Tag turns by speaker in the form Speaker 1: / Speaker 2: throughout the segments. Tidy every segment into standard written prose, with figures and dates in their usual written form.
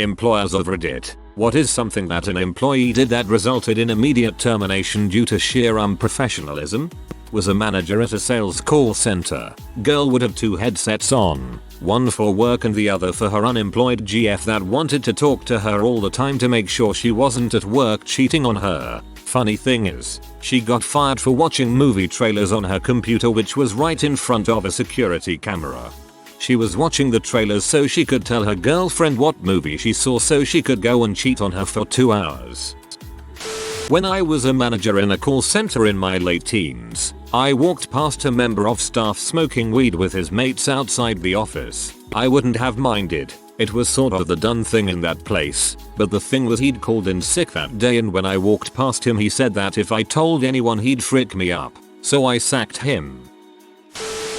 Speaker 1: Employers of Reddit. What is something that an employee did that resulted in immediate termination due to sheer unprofessionalism? Was a manager at a sales call center. Girl would have 2 headsets on. One for work and the other for her unemployed GF that wanted to talk to her all the time to make sure she wasn't at work cheating on her. Funny thing is, she got fired for watching movie trailers on her computer, which was right in front of a security camera. She was watching the trailers so she could tell her girlfriend what movie she saw so she could go and cheat on her for 2 hours. When I was a manager in a call center in my late teens, I walked past a member of staff smoking weed with his mates outside the office. I wouldn't have minded. It was sort of the done thing in that place, but the thing was he'd called in sick that day, and when I walked past him he said that if I told anyone he'd frick me up, so I sacked him.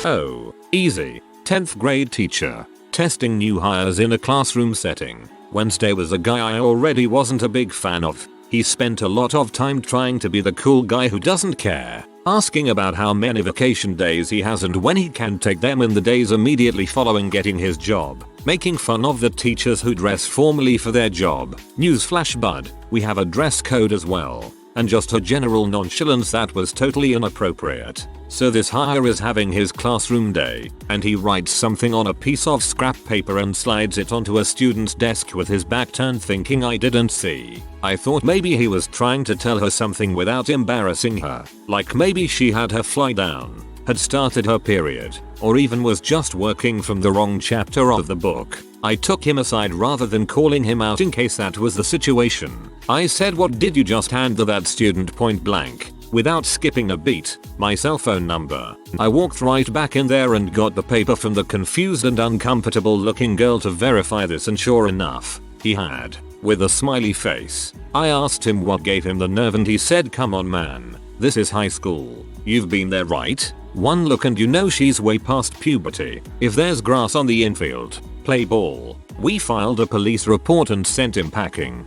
Speaker 1: Oh, easy. 10th grade teacher. Testing new hires in a classroom setting. Wednesday was a guy I already wasn't a big fan of. He spent a lot of time trying to be the cool guy who doesn't care, asking about how many vacation days he has and when he can take them in the days immediately following getting his job, making fun of the teachers who dress formally for their job. Newsflash bud, we have a dress code as well, and just a general nonchalance that was totally inappropriate. So this hire is having his classroom day, and he writes something on a piece of scrap paper and slides it onto a student's desk with his back turned, thinking I didn't see. I thought maybe he was trying to tell her something without embarrassing her, like maybe she had her fly down, had started her period, or even was just working from the wrong chapter of the book. I took him aside rather than calling him out in case that was the situation. I said, "What did you just hand to that student?" point blank, without skipping a beat, my cell phone number. I walked right back in there and got the paper from the confused and uncomfortable looking girl to verify this, and sure enough, he had, with a smiley face. I asked him what gave him the nerve and he said, "Come on man, this is high school. You've been there, right? One look and you know she's way past puberty. If there's grass on the infield, play ball." We filed a police report and sent him packing.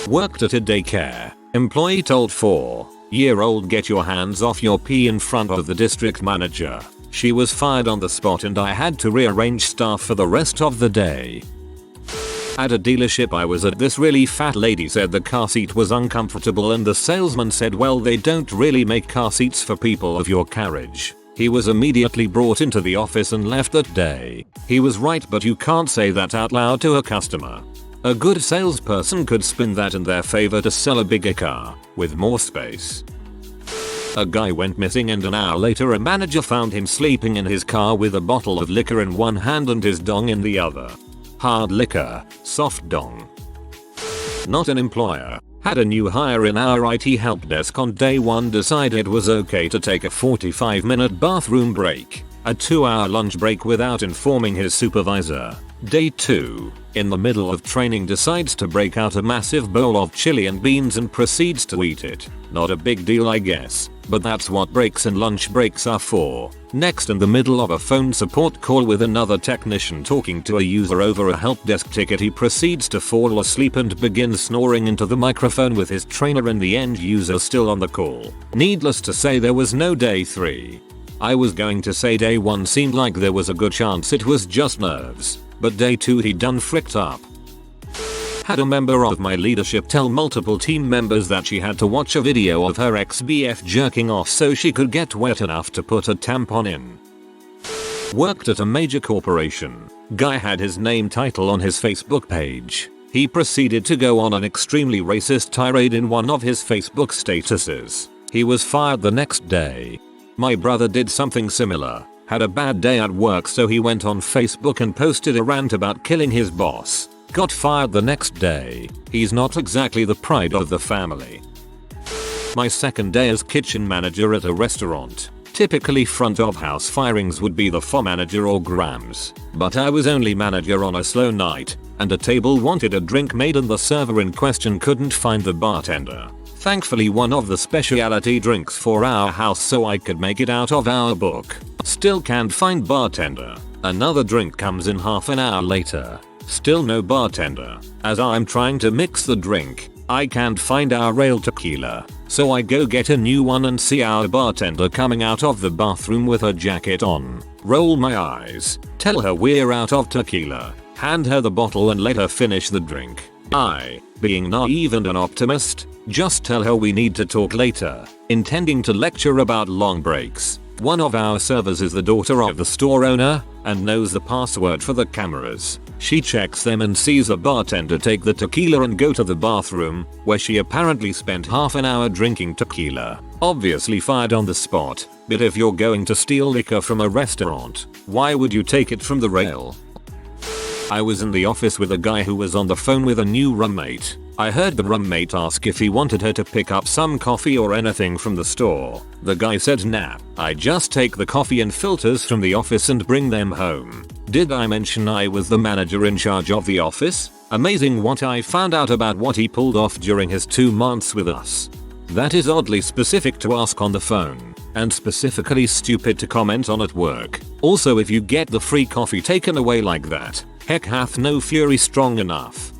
Speaker 1: Worked at a daycare. Employee told 4-year-old get your hands off your pee in front of the district manager. She was fired on the spot and I had to rearrange staff for the rest of the day. At a dealership I was at, this really fat lady said the car seat was uncomfortable and the salesman said, "Well, they don't really make car seats for people of your carriage." He was immediately brought into the office and left that day. He was right, but you can't say that out loud to a customer. A good salesperson could spin that in their favor to sell a bigger car with more space. A guy went missing and an hour later a manager found him sleeping in his car with a bottle of liquor in one hand and his dong in the other. Hard liquor, soft dong. Not an employer. Had a new hire in our IT help desk on day 1, decided it was okay to take a 45-minute bathroom break, a 2-hour lunch break without informing his supervisor. Day 2, in the middle of training decides to break out a massive bowl of chili and beans and proceeds to eat it. Not a big deal I guess, but that's what breaks and lunch breaks are for. Next, in the middle of a phone support call with another technician talking to a user over a help desk ticket, he proceeds to fall asleep and begins snoring into the microphone with his trainer and the end user still on the call. Needless to say, there was no day 3. I was going to say day 1 seemed like there was a good chance it was just nerves, but day 2 he done fricked up. Had a member of my leadership tell multiple team members that she had to watch a video of her ex-BF jerking off so she could get wet enough to put a tampon in. Worked at a major corporation. Guy had his name title on his Facebook page. He proceeded to go on an extremely racist tirade in one of his Facebook statuses. He was fired the next day. My brother did something similar. Had a bad day at work, so he went on Facebook and posted a rant about killing his boss. Got fired the next day. He's not exactly the pride of the family. My second day as kitchen manager at a restaurant. Typically front of house firings would be the FO manager or Grams, but I was only manager on a slow night, and a table wanted a drink made and the server in question couldn't find the bartender. Thankfully one of the specialty drinks for our house, so I could make it out of our book. Still can't find bartender. Another drink comes in half an hour later. Still no bartender. As I'm trying to mix the drink, I can't find our rail tequila, so I go get a new one and see our bartender coming out of the bathroom with her jacket on. Roll my eyes, tell her we're out of tequila. hand her the bottle and let her finish the drink. I, being naive and an optimist, just tell her we need to talk later, intending to lecture about long breaks. One of our servers is the daughter of the store owner and knows the password for the cameras. She checks them and sees a bartender take the tequila and go to the bathroom, where she apparently spent half an hour drinking tequila. Obviously fired on the spot, but if you're going to steal liquor from a restaurant, why would you take it from the rail? I was in the office with a guy who was on the phone with a new roommate. I heard the roommate ask if he wanted her to pick up some coffee or anything from the store. The guy said nah, I just take the coffee and filters from the office and bring them home. Did I mention I was the manager in charge of the office? Amazing what I found out about what he pulled off during his 2 months with us. That is oddly specific to ask on the phone, and specifically stupid to comment on at work. Also, if you get the free coffee taken away like that, heck hath no fury strong enough.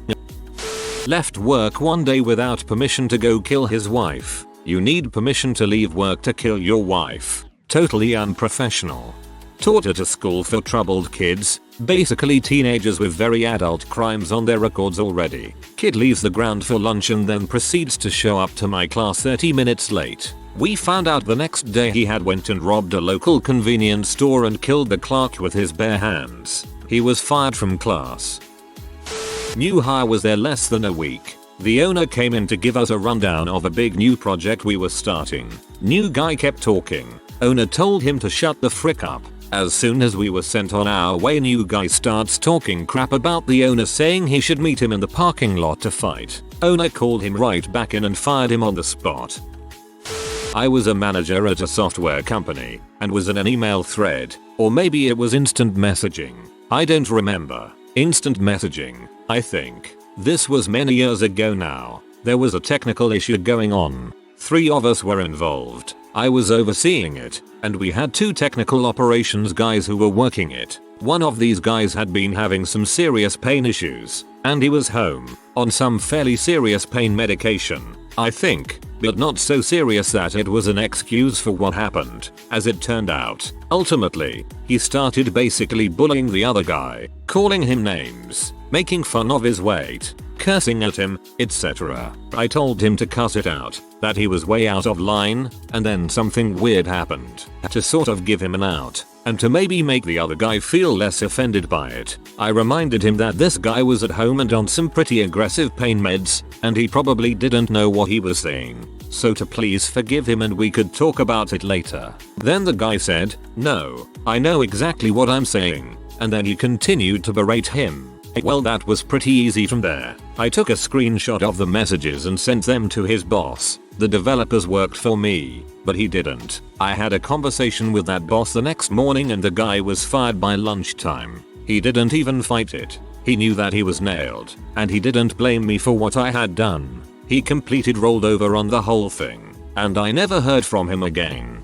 Speaker 1: Left work one day without permission to go kill his wife. You need permission to leave work to kill your wife. Totally unprofessional. Taught at a school for troubled kids, basically teenagers with very adult crimes on their records already. Kid leaves the ground for lunch and then proceeds to show up to my class 30 minutes late. We found out the next day he had went and robbed a local convenience store and killed the clerk with his bare hands. He was fired from class. New hire was there less than a week. The owner came in to give us a rundown of a big new project we were starting. New guy kept talking. Owner told him to shut the frick up. As soon as we were sent on our way, new guy starts talking crap about the owner, saying he should meet him in the parking lot to fight. Owner called him right back in and fired him on the spot. I was a manager at a software company and was in an email thread, or maybe it was instant messaging. I don't remember. Instant messaging, I think. This was many years ago now. There was a technical issue going on. 3 of us were involved. I was overseeing it, and we had 2 technical operations guys who were working it. One of these guys had been having some serious pain issues, and he was home, on some fairly serious pain medication, I think, but not so serious that it was an excuse for what happened, as it turned out. Ultimately, he started basically bullying the other guy, calling him names, making fun of his weight, cursing at him, etc. I told him to cut it out, that he was way out of line, and then something weird happened. To sort of give him an out, and to maybe make the other guy feel less offended by it, I reminded him that this guy was at home and on some pretty aggressive pain meds, and he probably didn't know what he was saying. So to please forgive him and we could talk about it later. Then the guy said, "No, I know exactly what I'm saying," and then he continued to berate him. Well, that was pretty easy from there. I took a screenshot of the messages and sent them to his boss. The developers worked for me, but he didn't. I had a conversation with that boss the next morning and the guy was fired by lunchtime. He didn't even fight it. He knew that he was nailed, and he didn't blame me for what I had done. He completed rolled over on the whole thing, and I never heard from him again.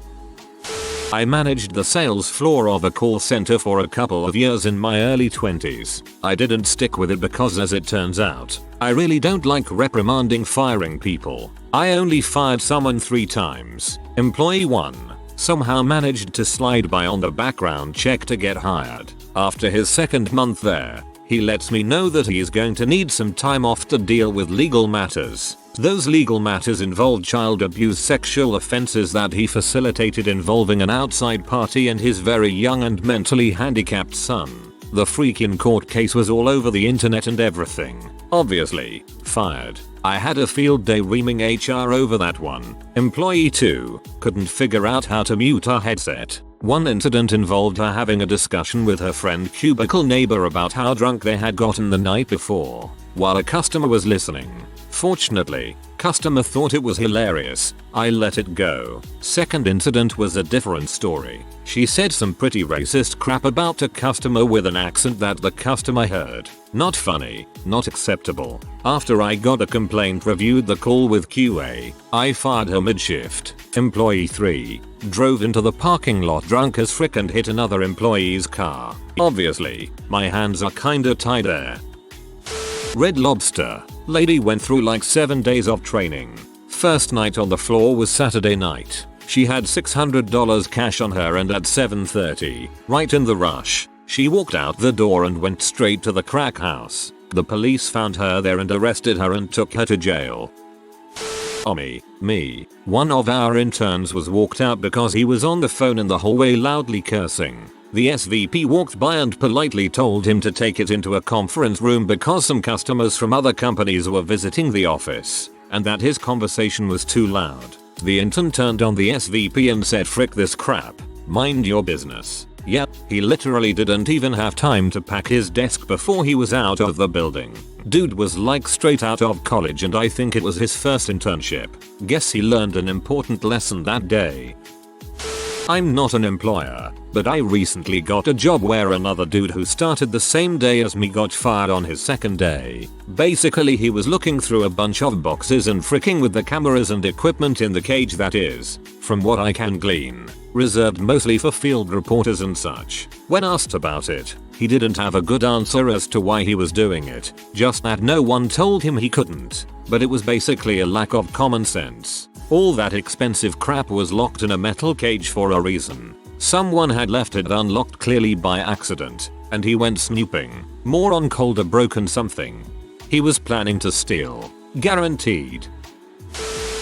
Speaker 1: I managed the sales floor of a call center for a couple of years in my early 20s. I didn't stick with it because, as it turns out, I really don't like reprimanding firing people. I only fired someone 3 times. Employee 1 somehow managed to slide by on the background check to get hired. After his 2nd month there, he lets me know that he is going to need some time off to deal with legal matters. Those legal matters involved child abuse, sexual offenses that he facilitated involving an outside party and his very young and mentally handicapped son. The freaking court case was all over the internet and everything. Obviously, fired. I had a field day reaming HR over that one. Employee 2 couldn't figure out how to mute her headset. One incident involved her having a discussion with her friend cubicle neighbor about how drunk they had gotten the night before, while a customer was listening. Fortunately, customer thought it was hilarious. I let it go. Second incident was a different story. She said some pretty racist crap about a customer with an accent that the customer heard. Not funny, not acceptable. After I got a complaint, reviewed the call with QA, I fired her mid-shift. Employee 3 drove into the parking lot drunk as frick and hit another employee's car. Obviously, my hands are kinda tied there. Red Lobster. Lady went through like 7 days of training. First night on the floor was Saturday night. She had $600 cash on her, and at 7:30, right in the rush, She walked out the door and went straight to the crack house. The police found her there and arrested her and took her to jail. One of our interns was walked out because he was on the phone in the hallway loudly cursing. The SVP walked by and politely told him to take it into a conference room because some customers from other companies were visiting the office, and that his conversation was too loud. The intern turned on the SVP and said, "Frick this crap. Mind your business." Yep, he literally didn't even have time to pack his desk before he was out of the building. Dude was like straight out of college and I think it was his first internship. Guess he learned an important lesson that day. I'm not an employer, but I recently got a job where another dude who started the same day as me got fired on his second day. Basically he was looking through a bunch of boxes and fricking with the cameras and equipment in the cage that is, from what I can glean, reserved mostly for field reporters and such. When asked about it, he didn't have a good answer as to why he was doing it, just that no one told him he couldn't. But it was basically a lack of common sense. All that expensive crap was locked in a metal cage for a reason. Someone had left it unlocked clearly by accident, and he went snooping. More on cold or broken something. He was planning to steal. Guaranteed.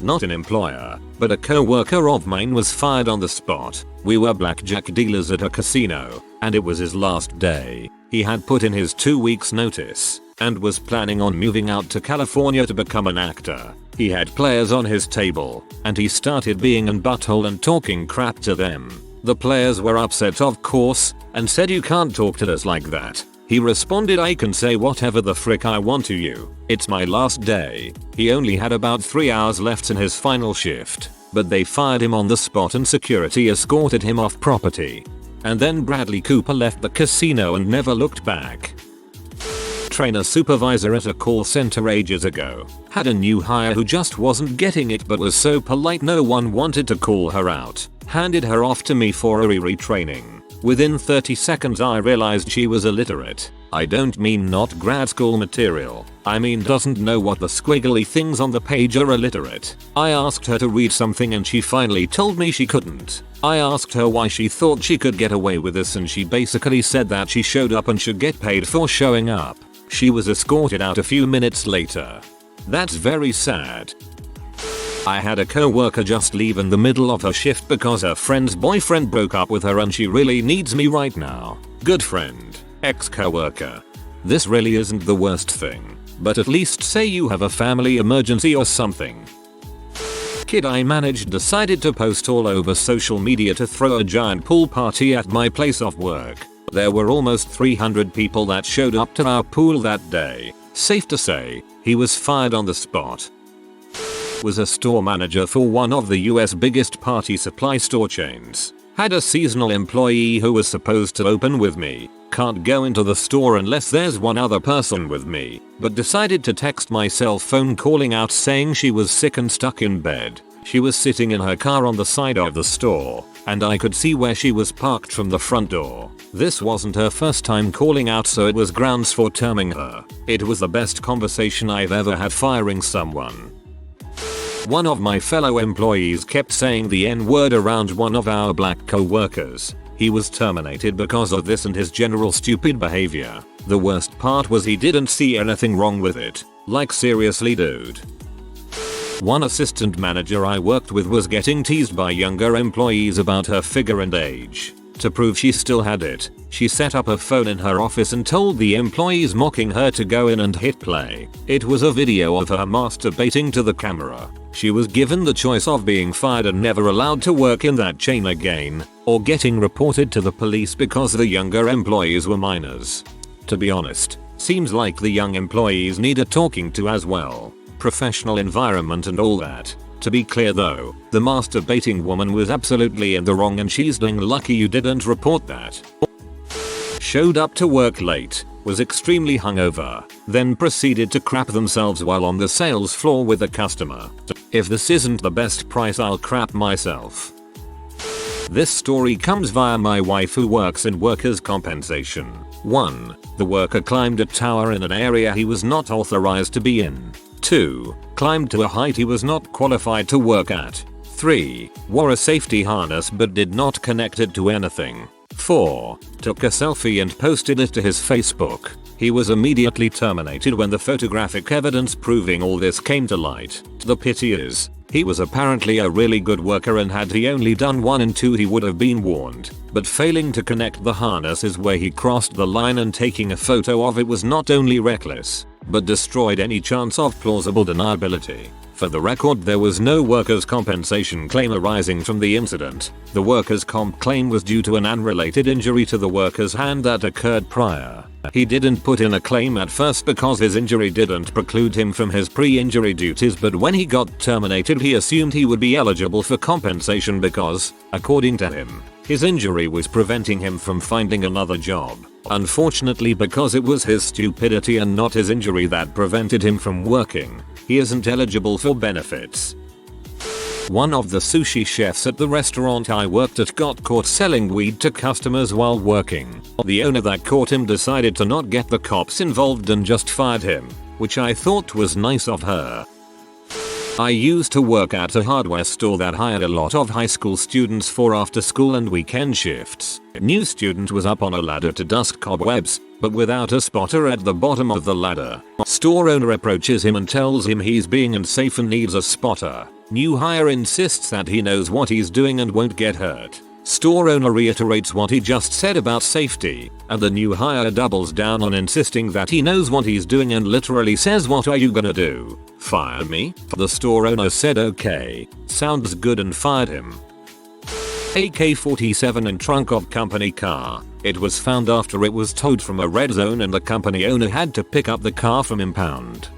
Speaker 1: Not an employer, but a co-worker of mine was fired on the spot. We were blackjack dealers at a casino, and it was his last day. He had put in his 2 weeks notice, and was planning on moving out to California to become an actor. He had players on his table, and he started being an butthole and talking crap to them. The players were upset of course, and said, "You can't talk to us like that." He responded, "I can say whatever the frick I want to you. It's my last day." He only had about 3 hours left in his final shift, but they fired him on the spot and security escorted him off property. And then Bradley Cooper left the casino and never looked back. Trainer supervisor at a call center ages ago. Had a new hire who just wasn't getting it but was so polite no one wanted to call her out. Handed her off to me for a retraining. Within 30 seconds I realized she was illiterate. I don't mean not grad school material. I mean doesn't know what the squiggly things on the page are illiterate. I asked her to read something and she finally told me she couldn't. I asked her why she thought she could get away with this and she basically said that she showed up and should get paid for showing up. She was escorted out a few minutes later. That's very sad. I had a co-worker just leave in the middle of her shift because her friend's boyfriend broke up with her and she really needs me right now. Good friend, ex-co-worker. This really isn't the worst thing, but at least say you have a family emergency or something. Kid I managed decided to post all over social media to throw a giant pool party at my place of work. There were almost 300 people that showed up to our pool that day. Safe to say, he was fired on the spot. Was a store manager for one of the US biggest party supply store chains. Had a seasonal employee who was supposed to open with me. Can't go into the store unless there's one other person with me, but decided to text my cell phone calling out saying she was sick and stuck in bed. She was sitting in her car on the side of the store, and I could see where she was parked from the front door. This wasn't her first time calling out, so it was grounds for terming her. It was the best conversation I've ever had firing someone. One of my fellow employees kept saying the N-word around one of our black co-workers. He was terminated because of this and his general stupid behavior. The worst part was he didn't see anything wrong with it. Like seriously dude. One assistant manager I worked with was getting teased by younger employees about her figure and age. To prove she still had it, she set up a phone in her office and told the employees mocking her to go in and hit play. It was a video of her masturbating to the camera. She was given the choice of being fired and never allowed to work in that chain again, or getting reported to the police because the younger employees were minors. To be honest, seems like the young employees need a talking to as well. Professional environment and all that. To be clear though, the masturbating woman was absolutely in the wrong and she's dang lucky you didn't report that. Showed up to work late, was extremely hungover, then proceeded to crap themselves while on the sales floor with a customer. If this isn't the best price, I'll crap myself. This story comes via my wife who works in workers' compensation. 1. The worker climbed a tower in an area he was not authorized to be in. 2. Climbed to a height he was not qualified to work at. 3. Wore a safety harness but did not connect it to anything. 4. Took a selfie and posted it to his Facebook. He was immediately terminated when the photographic evidence proving all this came to light. The pity is, he was apparently a really good worker, and had he only done 1 and 2 he would have been warned. But failing to connect the harness is where he crossed the line, and taking a photo of it was not only reckless, but destroyed any chance of plausible deniability. For the record, there was no workers' compensation claim arising from the incident. The workers' comp claim was due to an unrelated injury to the worker's hand that occurred prior. He didn't put in a claim at first because his injury didn't preclude him from his pre-injury duties, but when he got terminated he assumed he would be eligible for compensation because, according to him, his injury was preventing him from finding another job. Unfortunately, because it was his stupidity and not his injury that prevented him from working, he isn't eligible for benefits. One of the sushi chefs at the restaurant I worked at got caught selling weed to customers while working. The owner that caught him decided to not get the cops involved and just fired him, which I thought was nice of her. I used to work at a hardware store that hired a lot of high school students for after school and weekend shifts. A new student was up on a ladder to dust cobwebs, but without a spotter at the bottom of the ladder. Store owner approaches him and tells him he's being unsafe and needs a spotter. New hire insists that he knows what he's doing and won't get hurt. Store owner reiterates what he just said about safety, and the new hire doubles down on insisting that he knows what he's doing and literally says, "What are you gonna do? Fire me?" The store owner said okay, sounds good, and fired him. AK-47 in trunk of company car. It was found after it was towed from a red zone and the company owner had to pick up the car from impound.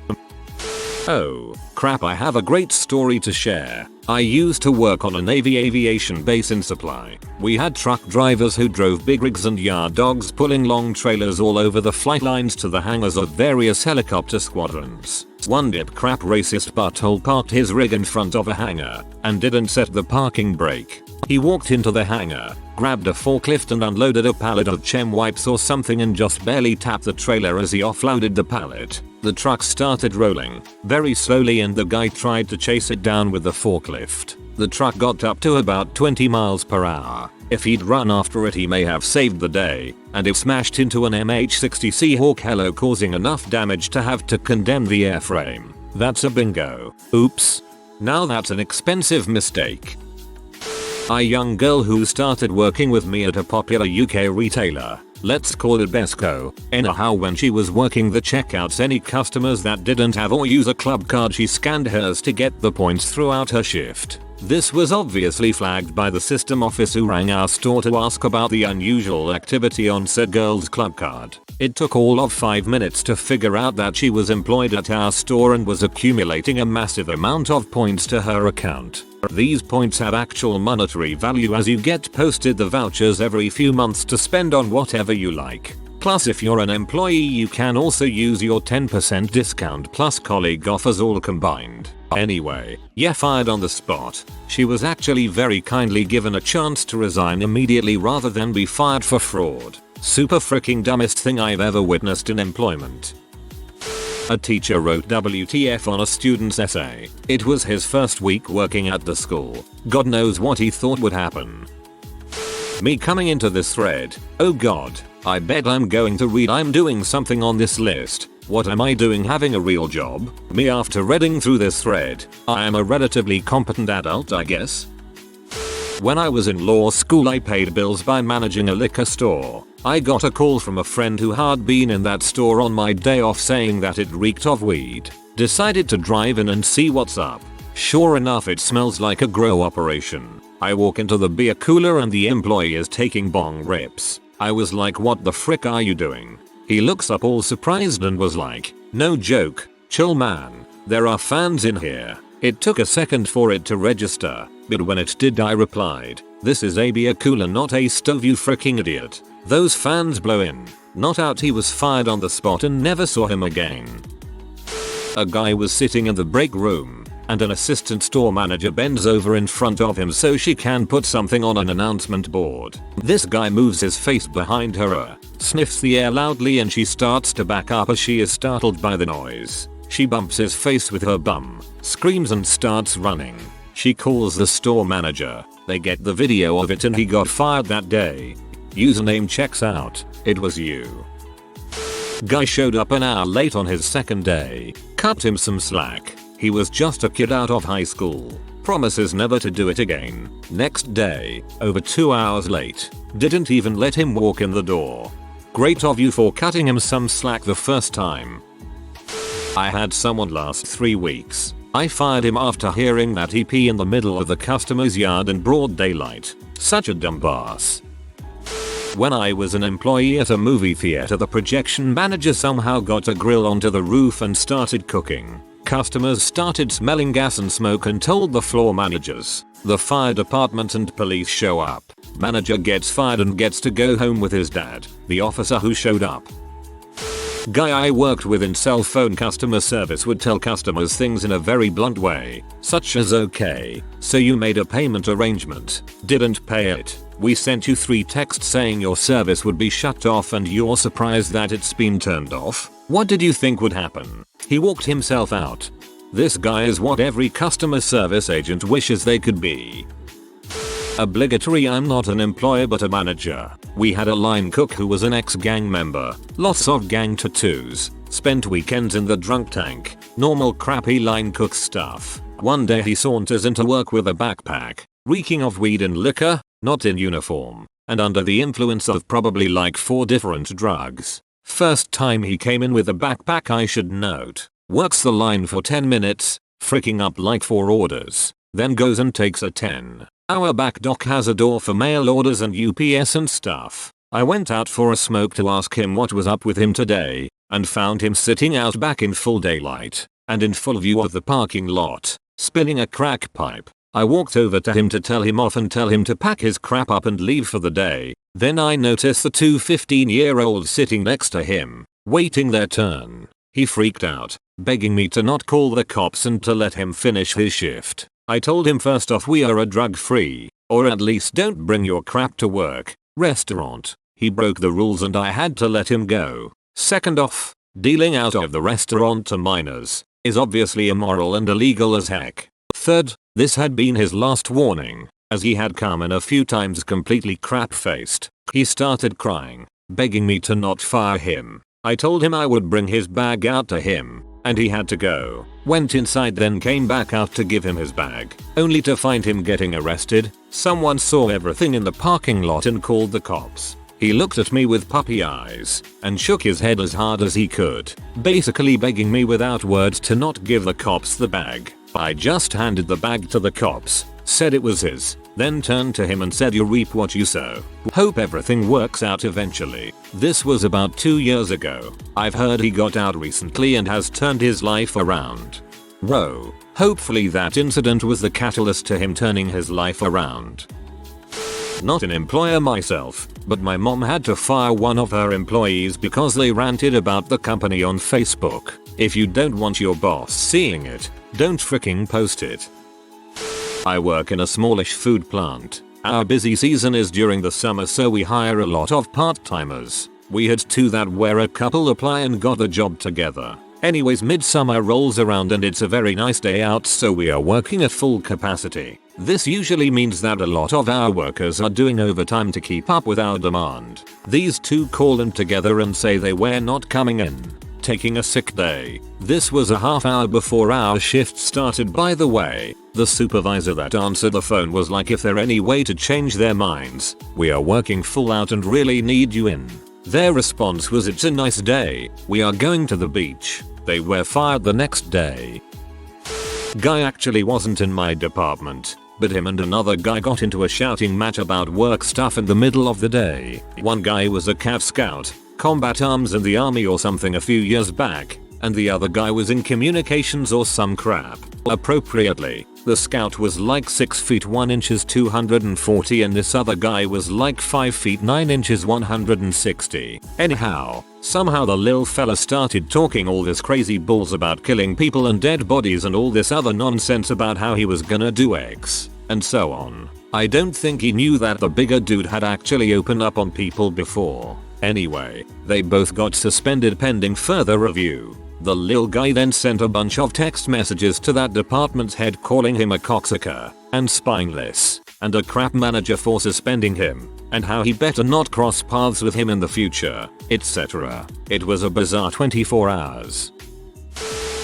Speaker 1: Oh crap, I have a great story to share. I used to work on a Navy aviation base in Supply. We had truck drivers who drove big rigs and yard dogs pulling long trailers all over the flight lines to the hangars of various helicopter squadrons. One dip crap racist butthole parked his rig in front of a hangar and didn't set the parking brake. He walked into the hangar, grabbed a forklift and unloaded a pallet of chem wipes or something and just barely tapped the trailer as he offloaded the pallet. The truck started rolling very slowly and the guy tried to chase it down with the forklift. The truck got up to about 20 miles per hour. If he'd run after it he may have saved the day, and it smashed into an MH-60 Seahawk Helo, causing enough damage to have to condemn the airframe. That's a bingo. Oops. Now that's an expensive mistake. A young girl who started working with me at a popular UK retailer, let's call it Besco. Anyhow, when she was working the checkouts, any customers that didn't have or use a club card, she scanned hers to get the points throughout her shift. This was obviously flagged by the system office, who rang our store to ask about the unusual activity on said girl's club card. It took all of 5 minutes to figure out that she was employed at our store and was accumulating a massive amount of points to her account. These points have actual monetary value as you get posted the vouchers every few months to spend on whatever you like. Plus, if you're an employee you can also use your 10% discount plus colleague offers all combined. Anyway, yeah, fired on the spot. She was actually very kindly given a chance to resign immediately rather than be fired for fraud. Super freaking dumbest thing I've ever witnessed in employment. A teacher wrote WTF on a student's essay. It was his first week working at the school. God knows what he thought would happen. Me coming into this thread. Oh god, I bet I'm going to read I'm doing something on this list. What am I doing having a real job? Me after reading through this thread. I am a relatively competent adult, I guess. When I was in law school I paid bills by managing a liquor store. I got a call from a friend who had been in that store on my day off saying that it reeked of weed. Decided to drive in and see what's up. Sure enough, it smells like a grow operation. I walk into the beer cooler and the employee is taking bong rips. I was like, what the frick are you doing? He looks up all surprised and was like, no joke, chill man, there are fans in here. It took a second for it to register, but when it did I replied, this is a beer cooler not a stove, you fricking idiot. Those fans blow in, not out. He was fired on the spot and never saw him again. A guy was sitting in the break room, and an assistant store manager bends over in front of him so she can put something on an announcement board. This guy moves his face behind her, sniffs the air loudly, and she starts to back up as she is startled by the noise. She bumps his face with her bum, screams and starts running. She calls the store manager. They get the video of it and he got fired that day. Username checks out. It was you. Guy showed up an hour late on his second day. Cut him some slack. He was just a kid out of high school. Promises never to do it again. Next day, over 2 hours late. Didn't even let him walk in the door. Great of you for cutting him some slack the first time. I had someone last 3 weeks. I fired him after hearing that he pee in the middle of the customer's yard in broad daylight. Such a dumbass. When I was an employee at a movie theater, the projection manager somehow got a grill onto the roof and started cooking. Customers started smelling gas and smoke and told the floor managers. The fire department and police show up. Manager gets fired and gets to go home with his dad, the officer who showed up. Guy I worked with in cell phone customer service would tell customers things in a very blunt way, such as okay, so you made a payment arrangement, didn't pay it, we sent you 3 texts saying your service would be shut off and you're surprised that it's been turned off? What did you think would happen? He walked himself out. This guy is what every customer service agent wishes they could be. Obligatory. I'm not an employer but a manager. We had a line cook who was an ex-gang member. Lots of gang tattoos. Spent weekends in the drunk tank. Normal crappy line cook stuff. One day he saunters into work with a backpack, reeking of weed and liquor, not in uniform, and under the influence of probably like 4 different drugs. First time he came in with a backpack, I should note. Works the line for 10 minutes, freaking up like 4 orders. Then goes and takes a 10-hour back dock, has a door for mail orders and UPS and stuff. I went out for a smoke to ask him what was up with him today, and found him sitting out back in full daylight, and in full view of the parking lot, spinning a crack pipe. I walked over to him to tell him off and tell him to pack his crap up and leave for the day. Then I noticed the 2 15-year-olds sitting next to him, waiting their turn. He freaked out, begging me to not call the cops and to let him finish his shift. I told him first off we are a drug-free, or at least don't bring your crap to work, restaurant. He broke the rules and I had to let him go. Second off, dealing out of the restaurant to minors is obviously immoral and illegal as heck. Third, this had been his last warning, as he had come in a few times completely crap-faced. He started crying, begging me to not fire him. I told him I would bring his bag out to him, and he had to go. Went inside then came back out to give him his bag, only to find him getting arrested. Someone saw everything in the parking lot and called the cops. He looked at me with puppy eyes, and shook his head as hard as he could, basically begging me without words to not give the cops the bag. I just handed the bag to the cops, said it was his, then turned to him and said you reap what you sow. Hope everything works out eventually. This was about 2 years ago. I've heard he got out recently and has turned his life around. Whoa, hopefully that incident was the catalyst to him turning his life around. Not an employer myself, but my mom had to fire one of her employees because they ranted about the company on Facebook. If you don't want your boss seeing it, don't freaking post it. I work in a smallish food plant. Our busy season is during the summer, so we hire a lot of part-timers. We had 2 that where a couple apply and got the job together. Anyways, midsummer rolls around and it's a very nice day out, so we are working at full capacity. This usually means that a lot of our workers are doing overtime to keep up with our demand. These 2 call in together and say they were not coming in, taking a sick day. This was a half hour before our shift started, by the way. The supervisor that answered the phone was like, if there any way to change their minds, we are working full out and really need you in. Their response was, it's a nice day, we are going to the beach. They were fired the next day. Guy actually wasn't in my department, but him and another guy got into a shouting match about work stuff in the middle of the day. One guy was a Cav Scout, combat arms in the army or something a few years back, and the other guy was in communications or some crap. Appropriately, the scout was like 6 feet 1 inches 240 and this other guy was like 5 feet 9 inches 160. Anyhow, somehow the lil fella started talking all this crazy balls about killing people and dead bodies and all this other nonsense about how he was gonna do X, and so on. I don't think he knew that the bigger dude had actually opened up on people before. Anyway, they both got suspended pending further review. The lil guy then sent a bunch of text messages to that department's head calling him a cocksucker and spineless, and a crap manager for suspending him, and how he better not cross paths with him in the future, etc. It was a bizarre 24 hours.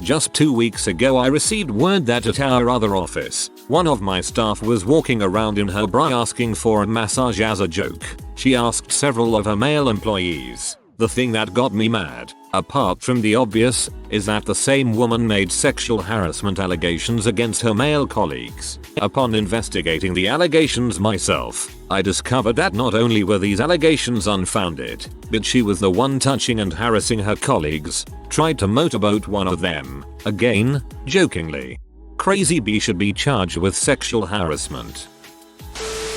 Speaker 1: Just 2 weeks ago I received word that at our other office, one of my staff was walking around in her bra asking for a massage as a joke. She asked several of her male employees. The thing that got me mad, apart from the obvious, is that the same woman made sexual harassment allegations against her male colleagues. Upon investigating the allegations myself, I discovered that not only were these allegations unfounded, but she was the one touching and harassing her colleagues, tried to motorboat one of them, again, jokingly. Crazy B should be charged with sexual harassment.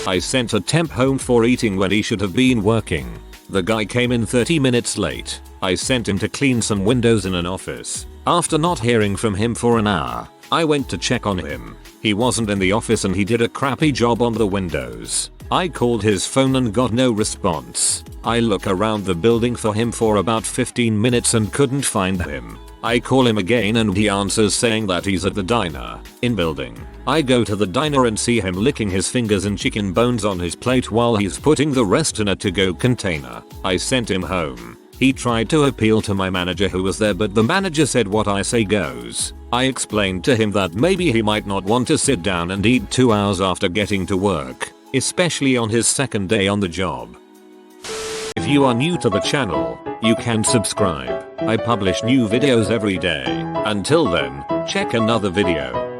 Speaker 1: I sent a temp home for eating when he should have been working. The guy came in 30 minutes late. I sent him to clean some windows in an office. After not hearing from him for an hour, I went to check on him. He wasn't in the office and he did a crappy job on the windows. I called his phone and got no response. I look around the building for him for about 15 minutes and couldn't find him. I call him again and he answers saying that he's at the diner, in building. I go to the diner and see him licking his fingers and chicken bones on his plate while he's putting the rest in a to-go container. I sent him home. He tried to appeal to my manager who was there, but the manager said what I say goes. I explained to him that maybe he might not want to sit down and eat 2 hours after getting to work, especially on his second day on the job. If you are new to the channel, you can subscribe. I publish new videos every day. Until then, check another video.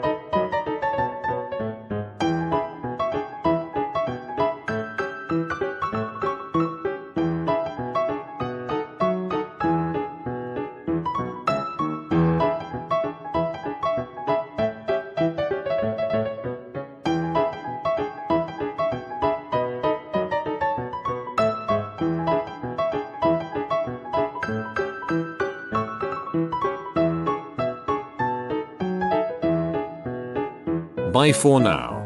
Speaker 1: Bye for now.